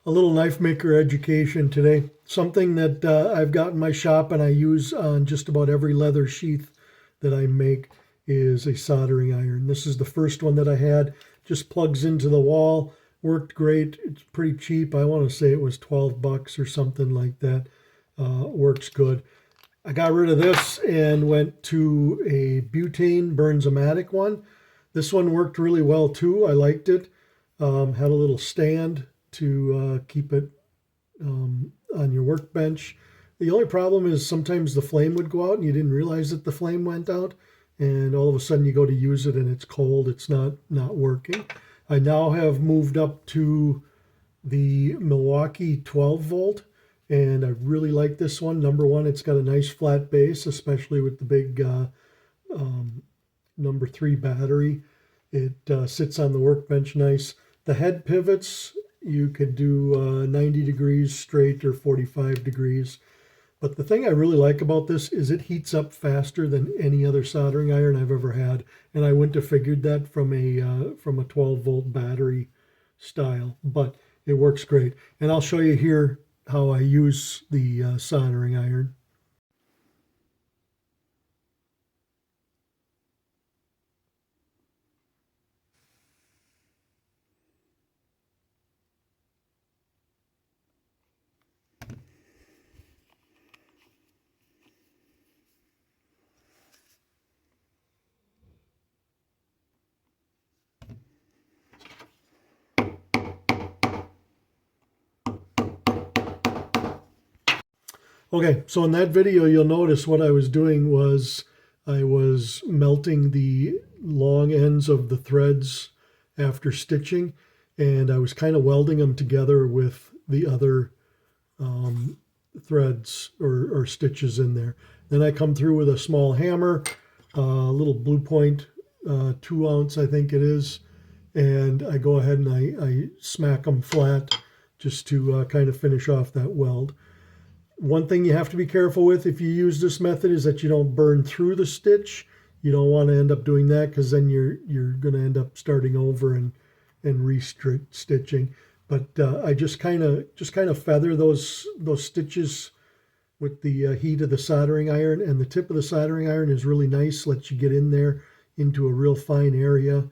A little knife maker education today. Something that I've got in my shop and I use on just about every leather sheath that I make is a soldering iron. This is the first one that I had. Just plugs into the wall. Worked great. It's pretty cheap. I want to say it was 12 bucks or something like that. Works good. I got rid of this and went to a butane Burns-O-Matic one. This one worked really well too. I liked it. Had a little stand to keep it on your workbench. The only problem is sometimes the flame would go out and you didn't realize that the flame went out, and all of a sudden you go to use it and it's cold. It's not working. I now have moved up to the Milwaukee 12 volt, and I really like this one. Number one, it's got a nice flat base, especially with the big number 3 battery. It sits on the workbench nice. The head pivots, you could do 90 degrees straight or 45 degrees. But the thing I really like about this is it heats up faster than any other soldering iron I've ever had. And I wouldn't have figured that from a 12 volt battery style, but it works great. And I'll show you here how I use the soldering iron. Okay, so in that video, you'll notice what I was doing was I was melting the long ends of the threads after stitching, and I was kind of welding them together with the other threads or stitches in there. Then I come through with a small hammer, a little Blue Point 2 ounce, I think it is, and I go ahead and I smack them flat just to kind of finish off that weld. One thing you have to be careful with if you use this method is that you don't burn through the stitch. You don't want to end up doing that, because then you're going to end up starting over and re-stitching. But I just kind of feather those stitches with the heat of the soldering iron, and the tip of the soldering iron is really nice, lets you get in there into a real fine area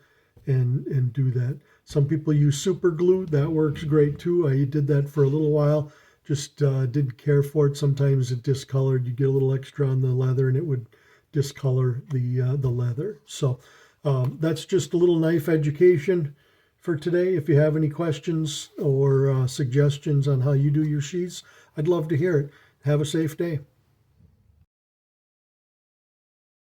and do that. Some people use super glue. That works great too. I did that for a little while. Just didn't care for it. Sometimes it discolored. You get a little extra on the leather and it would discolor the leather. So that's just a little knife education for today. If you have any questions or suggestions on how you do your sheaths, I'd love to hear it. Have a safe day.